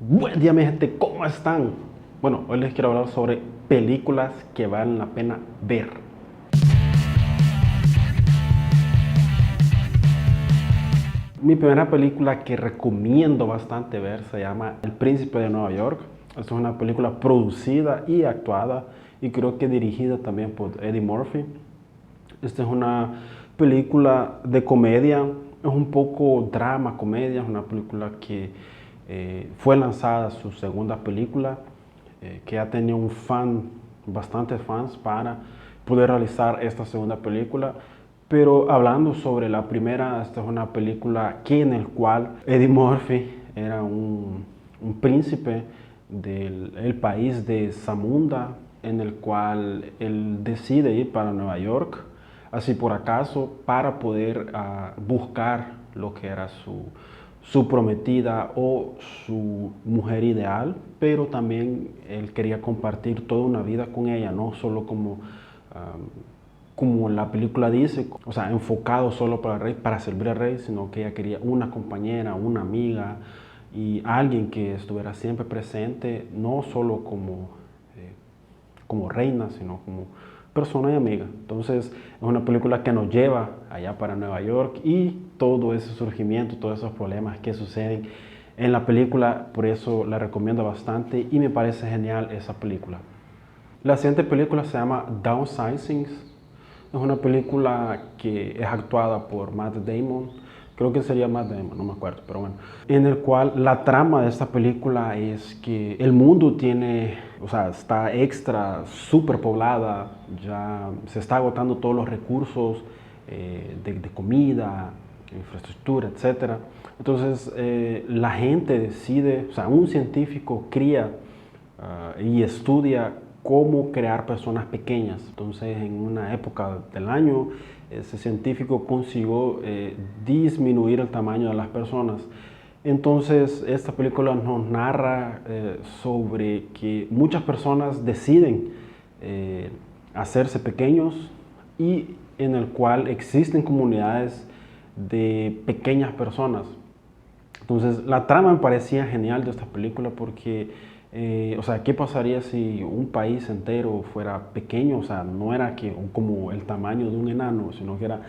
Buen día, mi gente, ¿cómo están? Bueno, hoy les quiero hablar sobre películas que valen la pena ver. Mi primera película que recomiendo bastante ver se llama El Príncipe de Nueva York. Es una película producida y actuada y creo que dirigida también por Eddie Murphy. Esta es una película de comedia, es un poco drama, comedia, es una película que fue lanzada su segunda película, que ya tenía un fan, bastantes fans para poder realizar esta segunda película. Pero hablando sobre la primera, esta es una película que en el cual Eddie Murphy era un príncipe del país de Zamunda, en el cual él decide ir para Nueva York, así por acaso, para poder buscar lo que era su prometida o su mujer ideal, pero también él quería compartir toda una vida con ella, no solo como la película dice, o sea, enfocado solo para el rey, para servir al rey, sino que ella quería una compañera, una amiga y alguien que estuviera siempre presente, no solo como reina, sino como persona y amiga. Entonces es una película que nos lleva allá para Nueva York y todo ese surgimiento, todos esos problemas que suceden en la película, por eso la recomiendo bastante y me parece genial esa película. La siguiente película se llama Downsizing. Es una película que es actuada por Matt Damon. Creo que sería Matt Damon, no me acuerdo, pero bueno. En el cual la trama de esta película es que el mundo tiene, o sea, está extra, súper poblada, ya se está agotando todos los recursos de comida, infraestructura, etcétera. Entonces la gente decide, o sea, un científico cría y estudia cómo crear personas pequeñas. Entonces, en una época del año, ese científico consiguió disminuir el tamaño de las personas. Entonces, esta película nos narra sobre que muchas personas deciden hacerse pequeños y en el cual existen comunidades de pequeñas personas. Entonces, la trama me parecía genial de esta película porque, o sea, ¿qué pasaría si un país entero fuera pequeño? O sea, no era que, como el tamaño de un enano, sino que era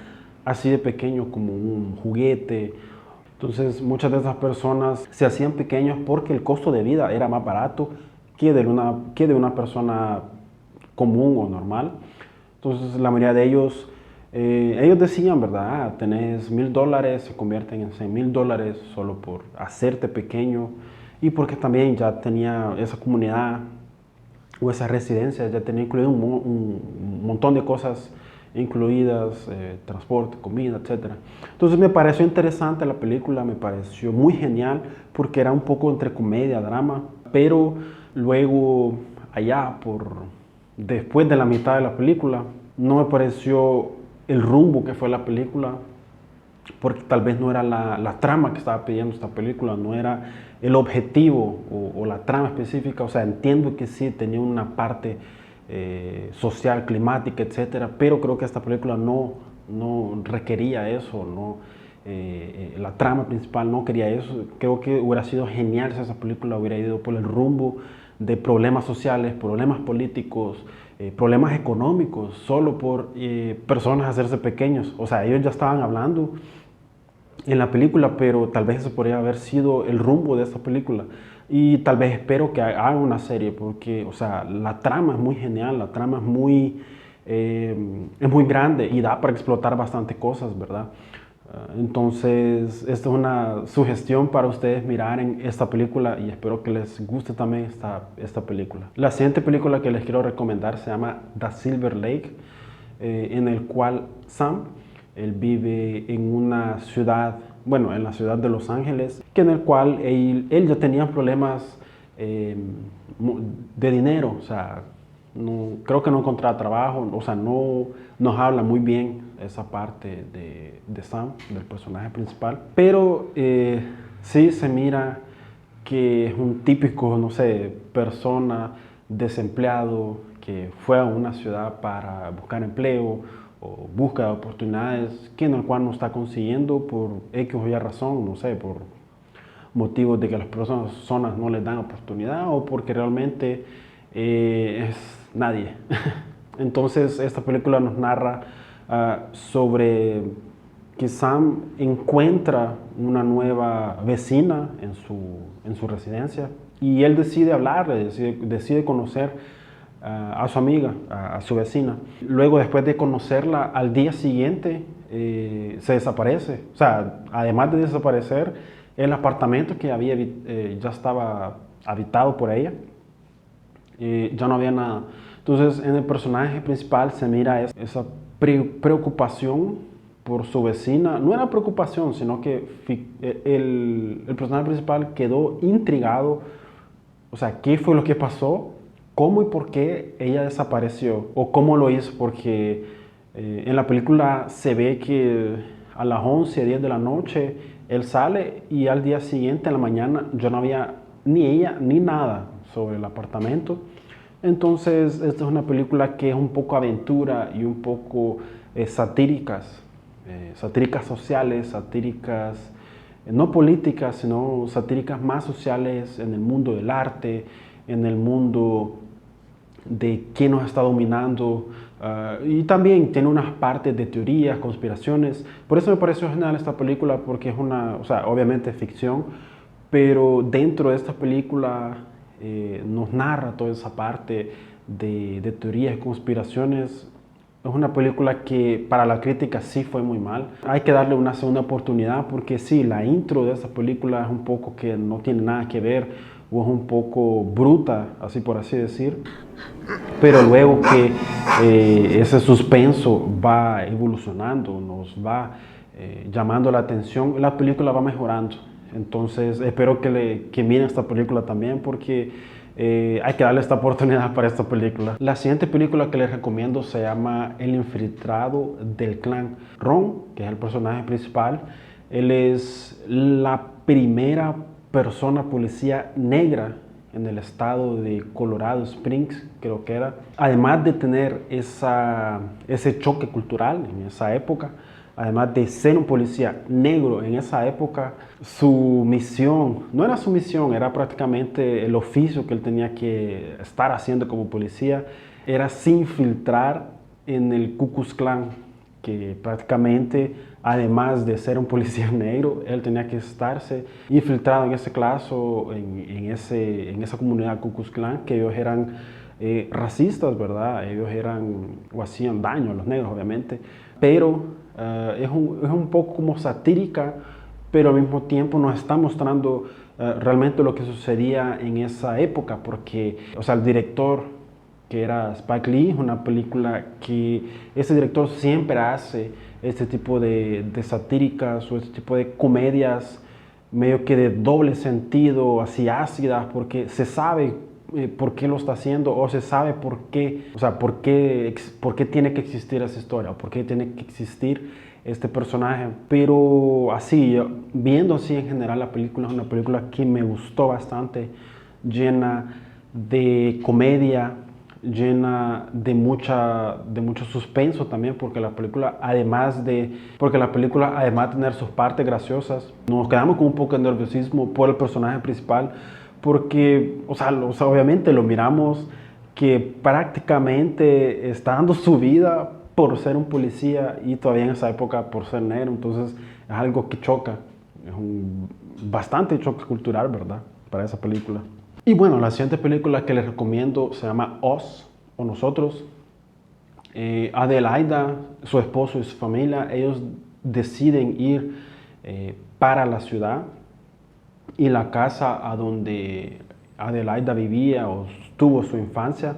así de pequeño como un juguete. Entonces, muchas de esas personas se hacían pequeños porque el costo de vida era más barato que de una persona común o normal. Entonces, la mayoría de ellos decían, ¿verdad? Tenés $1000, se convierten en $100,000 solo por hacerte pequeño y porque también ya tenía esa comunidad o esa residencia, ya tenía incluido un montón de cosas incluidas, transporte, comida, etc. Entonces me pareció interesante la película, me pareció muy genial porque era un poco entre comedia, drama, pero luego allá después de la mitad de la película no me pareció el rumbo que fue la película, porque tal vez no era la trama que estaba pidiendo esta película, no era el objetivo o la trama específica. O sea, entiendo que sí tenía una parte social, climática, etcétera, pero creo que esta película no requería eso, no, la trama principal no quería eso. Creo que hubiera sido genial si esa película hubiera ido por el rumbo de problemas sociales, problemas políticos, problemas económicos, solo por personas hacerse pequeños. O sea, ellos ya estaban hablando en la película, pero tal vez ese podría haber sido el rumbo de esta película. Y tal vez espero que haga una serie, porque, o sea, la trama es muy genial, la trama es muy grande y da para explotar bastante cosas, ¿verdad? Entonces, esta es una sugestión para ustedes mirar en esta película y espero que les guste también esta película. La siguiente película que les quiero recomendar se llama The Silver Lake, en el cual Sam, él vive en una ciudad, bueno, en la ciudad de Los Ángeles, que en el cual él ya tenía problemas eh, de dinero, o sea, creo que no encontraba trabajo, o sea, no nos habla muy bien esa parte de Sam, del personaje principal, pero sí se mira que es un típico, no sé, persona desempleado que fue a una ciudad para buscar empleo o busca oportunidades que en el cual no está consiguiendo por X o Y razón, no sé, motivos de que las personas no les dan oportunidad o porque realmente es nadie. Entonces esta película nos narra sobre que Sam encuentra una nueva vecina en su residencia y él decide hablarle, decide conocer a su amiga, a su vecina. Luego, después de conocerla, al día siguiente se desaparece. O sea, además de desaparecer, el apartamento que había ya estaba habitado por ella, ya no había nada. Entonces, en el personaje principal se mira esa preocupación por su vecina. No era preocupación, sino que el personaje principal quedó intrigado. O sea, ¿qué fue lo que pasó? ¿Cómo y por qué ella desapareció? ¿O cómo lo hizo? Porque en la película se ve que a las 11, 10 de la noche él sale y al día siguiente, en la mañana, ya no había ni ella ni nada sobre el apartamento. Entonces, esta es una película que es un poco aventura y un poco satíricas sociales, satíricas no políticas, sino satíricas más sociales en el mundo del arte, en el mundo de quién nos está dominando, y también tiene unas partes de teorías, conspiraciones. Por eso me pareció genial esta película, porque es una, o sea, obviamente ficción, pero dentro de esta película nos narra toda esa parte de teorías y conspiraciones. Es una película que para la crítica sí fue muy mal. Hay que darle una segunda oportunidad porque sí, la intro de esta película es un poco que no tiene nada que ver o es un poco bruta, así por así decir. Pero luego que ese suspenso va evolucionando, nos va llamando la atención, la película va mejorando. Entonces espero que miren esta película también porque hay que darle esta oportunidad para esta película. La siguiente película que les recomiendo se llama El infiltrado del clan. Ron, que es el personaje principal, él es la primera persona policía negra en el estado de Colorado Springs, creo que era. Además de tener ese choque cultural en esa época, además de ser un policía negro en esa época, su misión, no era su misión, era prácticamente el oficio que él tenía que estar haciendo como policía, era se infiltrar en el Ku Klux Klan, que prácticamente, además de ser un policía negro, él tenía que estarse infiltrado en ese caso, en esa comunidad Ku Klux Klan, que ellos eran racistas, ¿verdad? Ellos eran o hacían daño a los negros, obviamente, pero es un poco como satírica, pero al mismo tiempo nos está mostrando realmente lo que sucedía en esa época, porque, o sea, el director que era Spike Lee, una película que ese director siempre hace este tipo de satíricas o este tipo de comedias medio que de doble sentido, así ácidas, porque se sabe por qué lo está haciendo o se sabe por qué, o sea, por qué tiene que existir esa historia o por qué tiene que existir este personaje. Pero así, viendo así en general la película, es una película que me gustó bastante, llena de comedia, llena de mucho suspenso también, porque la película, además de tener sus partes graciosas, nos quedamos con un poco de nerviosismo por el personaje principal, porque, o sea, obviamente lo miramos que prácticamente está dando su vida por ser un policía y todavía en esa época por ser negro, entonces es algo que choca, es bastante choque cultural, ¿verdad? Para esa película. Y bueno, la siguiente película que les recomiendo se llama Us o Nosotros. Adelaida, su esposo y su familia, ellos deciden ir para la ciudad y la casa a donde Adelaida vivía o tuvo su infancia.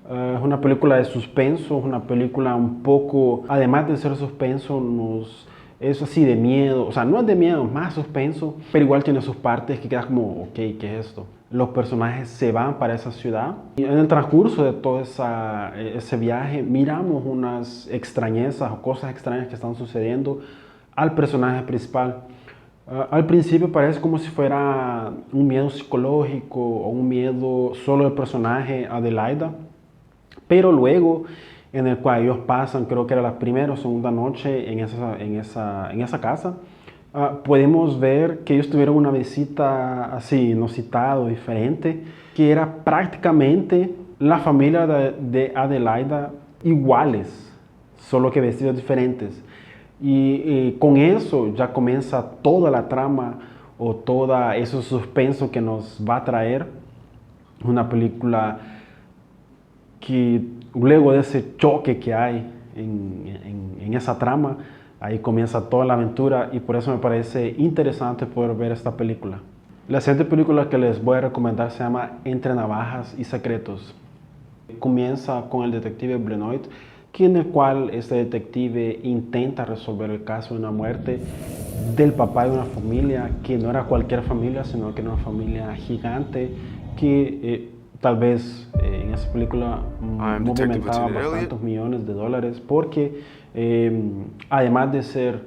Es una película de suspenso, es una película un poco, además de ser suspenso, es así de miedo, o sea, no es de miedo, más suspenso, pero igual tiene sus partes que quedas como, ok, ¿qué es esto? Los personajes se van para esa ciudad y en el transcurso de todo ese viaje miramos unas extrañezas o cosas extrañas que están sucediendo al personaje principal. Al principio parece como si fuera un miedo psicológico o un miedo solo del personaje Adelaida, pero luego en el cual ellos pasan, creo que era la primera o segunda noche en esa casa, podemos ver que ellos tuvieron una visita así inusitada o diferente, que era prácticamente la familia de Adelaida iguales, solo que vestidos diferentes. Y con eso ya comienza toda la trama o todo ese suspenso que nos va a traer una película que luego de ese choque que hay en esa trama, ahí comienza toda la aventura y por eso me parece interesante poder ver esta película. La siguiente película que les voy a recomendar se llama Entre navajas y secretos. Comienza con el detective Benoit, en el cual este detective intenta resolver el caso de una muerte del papá de una familia que no era cualquier familia, sino que era una familia gigante que tal vez en esa película movimentaba bastantes millones de dólares porque además de ser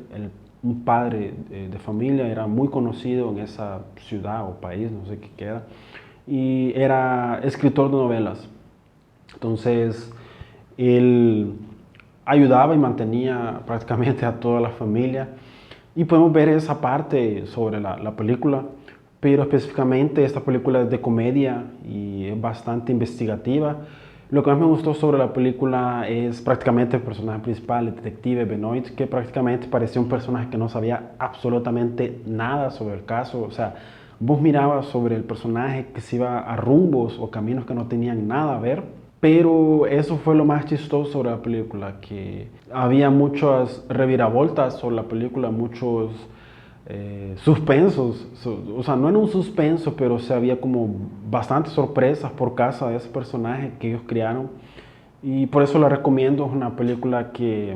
un padre de familia, era muy conocido en esa ciudad o país, no sé qué queda, y era escritor de novelas. Entonces, él ayudaba y mantenía prácticamente a toda la familia. Y podemos ver esa parte sobre la película, pero específicamente esta película es de comedia y es bastante investigativa. Lo que más me gustó sobre la película es prácticamente el personaje principal, el detective Benoit, que prácticamente parecía un personaje que no sabía absolutamente nada sobre el caso. O sea, vos mirabas sobre el personaje que se iba a rumbos o caminos que no tenían nada a ver, pero eso fue lo más chistoso sobre la película, que había muchas reviravoltas sobre la película, muchos suspensos. O sea, no era un suspenso, pero se había como bastantes sorpresas por causa de ese personaje que ellos crearon. Y por eso la recomiendo, es una película que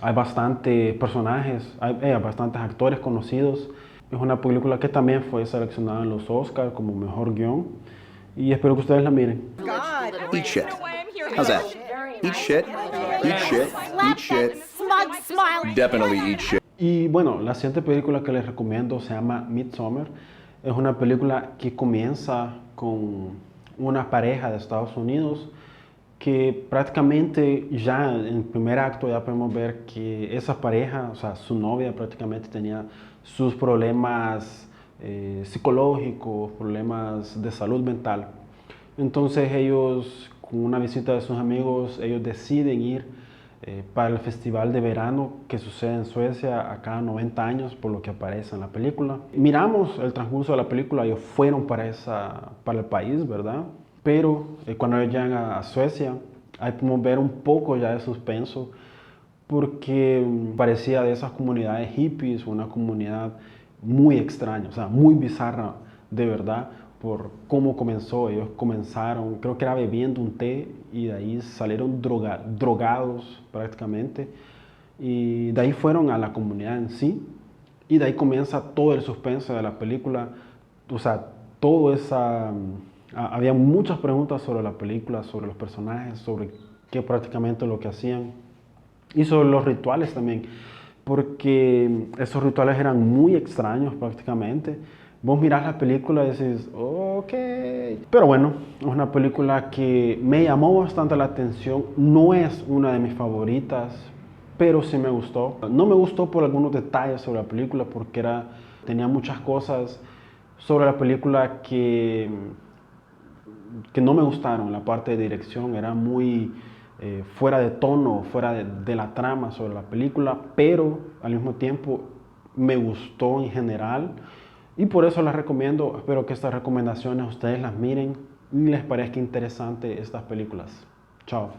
hay bastantes personajes, hay bastantes actores conocidos. Es una película que también fue seleccionada en los Oscars como mejor guión. Y espero que ustedes la miren. Eat shit. How's that? Eat shit. Eat shit. Eat shit. Smug smile. Definitely eat shit. Y bueno, la siguiente película que les recomiendo se llama Midsommar. Es una película que comienza con una pareja de Estados Unidos que prácticamente ya en el primer acto ya podemos ver que esa pareja, o sea, su novia prácticamente tenía sus problemas psicológicos, problemas de salud mental. Entonces ellos, con una visita de sus amigos, ellos deciden ir para el festival de verano que sucede en Suecia a cada 90 años, por lo que aparece en la película. Miramos el transcurso de la película, ellos fueron para el país, ¿verdad? Pero cuando ellos llegan a Suecia, ahí podemos ver un poco ya de suspenso, porque parecía de esas comunidades hippies, una comunidad muy extraña, o sea, muy bizarra de verdad, por cómo comenzó. Ellos comenzaron, creo que era bebiendo un té y de ahí salieron drogados prácticamente. Y de ahí fueron a la comunidad en sí. Y de ahí comienza todo el suspenso de la película. O sea, todo esa... había muchas preguntas sobre la película, sobre los personajes, sobre qué prácticamente lo que hacían. Y sobre los rituales también, porque esos rituales eran muy extraños prácticamente. Vos mirás la película y decís, ok. Pero bueno, es una película que me llamó bastante la atención. No es una de mis favoritas, pero sí me gustó. No me gustó por algunos detalles sobre la película, porque tenía muchas cosas sobre la película que no me gustaron. La parte de dirección era muy fuera de tono, fuera de la trama sobre la película, pero al mismo tiempo me gustó en general y por eso las recomiendo. Espero que estas recomendaciones ustedes las miren y les parezca interesante estas películas. Chao.